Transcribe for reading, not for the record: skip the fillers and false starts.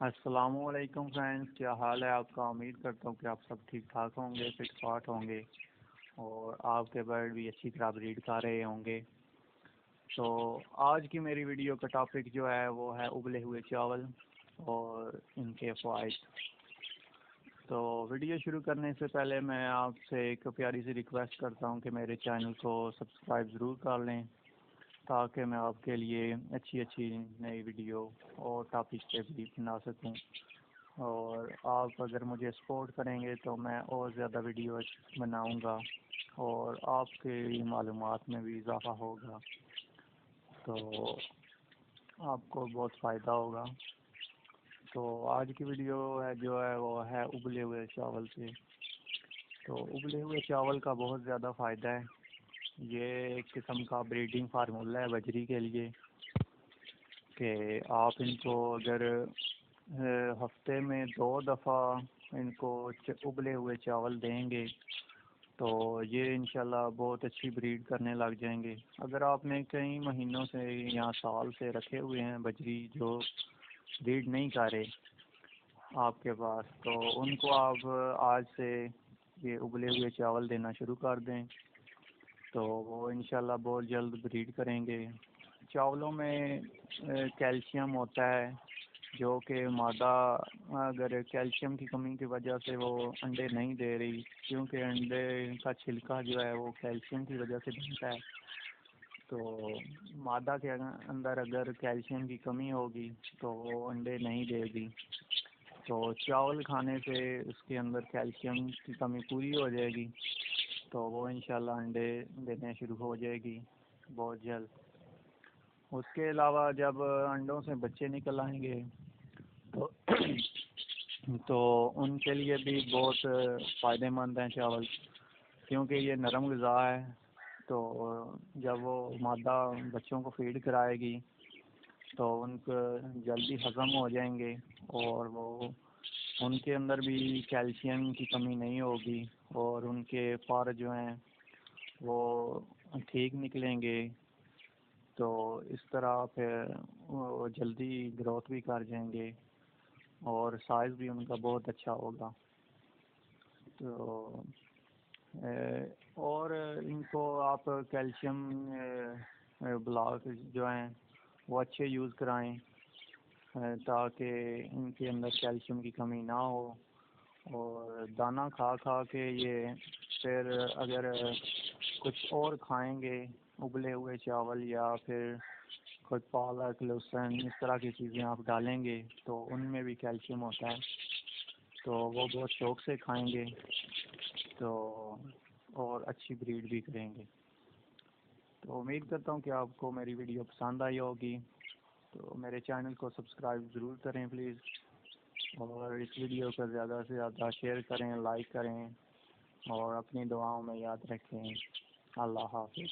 السلام علیکم فرینڈز، کیا حال ہے آپ کا؟ امید کرتا ہوں کہ آپ سب ٹھیک ٹھاک ہوں گے، فٹ فاٹ ہوں گے اور آپ کے برڈ بھی اچھی طرح بریڈ کر رہے ہوں گے۔ تو آج کی میری ویڈیو کا ٹاپک جو ہے وہ ہے ابلے ہوئے چاول اور ان کے فوائد۔ تو ویڈیو شروع کرنے سے پہلے میں آپ سے ایک پیاری سی ریکویسٹ کرتا ہوں کہ میرے چینل کو سبسکرائب ضرور کر لیں تاکہ میں آپ کے لیے اچھی نئی ویڈیو اور ٹاپک پہ بھی بنا سکوں، اور آپ اگر مجھے سپورٹ کریں گے تو میں اور زیادہ ویڈیو بناؤں گا اور آپ کی معلومات میں بھی اضافہ ہوگا، تو آپ کو بہت فائدہ ہوگا۔ تو آج کی ویڈیو جو ہے وہ ہے ابلے ہوئے چاول سے۔ تو ابلے ہوئے چاول کا بہت زیادہ فائدہ ہے، یہ ایک قسم کا بریڈنگ فارمولہ ہے بجری کے لیے کہ آپ ان کو اگر ہفتے میں 2 دفعہ ان کو ابلے ہوئے چاول دیں گے تو یہ انشاءاللہ بہت اچھی بریڈ کرنے لگ جائیں گے۔ اگر آپ نے کئی مہینوں سے یا سال سے رکھے ہوئے ہیں بجری جو بریڈ نہیں کر رہے آپ کے پاس، تو ان کو آپ آج سے یہ ابلے ہوئے چاول دینا شروع کر دیں تو وہ انشاءاللہ بہت جلد بریڈ کریں گے۔ چاولوں میں کیلشیم ہوتا ہے جو کہ مادہ اگر کیلشیم کی کمی کی وجہ سے وہ انڈے نہیں دے رہی، کیونکہ انڈے کا چھلکا جو ہے وہ کیلشیم کی وجہ سے بنتا ہے، تو مادہ کے اندر اگر کیلشیم کی کمی ہوگی تو وہ انڈے نہیں دے گی۔ تو چاول کھانے سے اس کے اندر کیلشیم کی کمی پوری ہو جائے گی تو وہ انشاءاللہ انڈے دینے شروع ہو جائے گی بہت جلد۔ اس کے علاوہ جب انڈوں سے بچے نکل آئیں گے تو ان کے لیے بھی بہت فائدہ مند ہیں چاول، کیونکہ یہ نرم غذا ہے، تو جب وہ مادہ بچوں کو فیڈ کرائے گی تو ان کو جلدی ہضم ہو جائیں گے اور وہ ان کے اندر بھی کیلشیم کی کمی نہیں ہوگی اور ان کے فار جو ہیں وہ ٹھیک نکلیں گے، تو اس طرح پھر وہ جلدی گروتھ بھی کر جائیں گے اور سائز بھی ان کا بہت اچھا ہوگا۔ تو اور ان کو آپ کیلشیم بلاک جو ہیں وہ اچھے یوز کرائیں تاکہ ان کے اندر کیلشیم کی کمی نہ ہو، اور دانہ کھا کھا کے یہ پھر اگر کچھ اور کھائیں گے ابلے ہوئے چاول یا پھر کوئی پالک لہسن اس طرح کی چیزیں آپ ڈالیں گے تو ان میں بھی کیلشیم ہوتا ہے، تو وہ بہت شوق سے کھائیں گے تو اور اچھی بریڈ بھی کریں گے۔ تو امید کرتا ہوں کہ آپ کو میری ویڈیو پسند آئی ہوگی، تو میرے چینل کو سبسکرائب ضرور کریں پلیز، اور اس ویڈیو کو زیادہ سے زیادہ شیئر کریں، لائک کریں اور اپنی دعاؤں میں یاد رکھیں۔ اللہ حافظ۔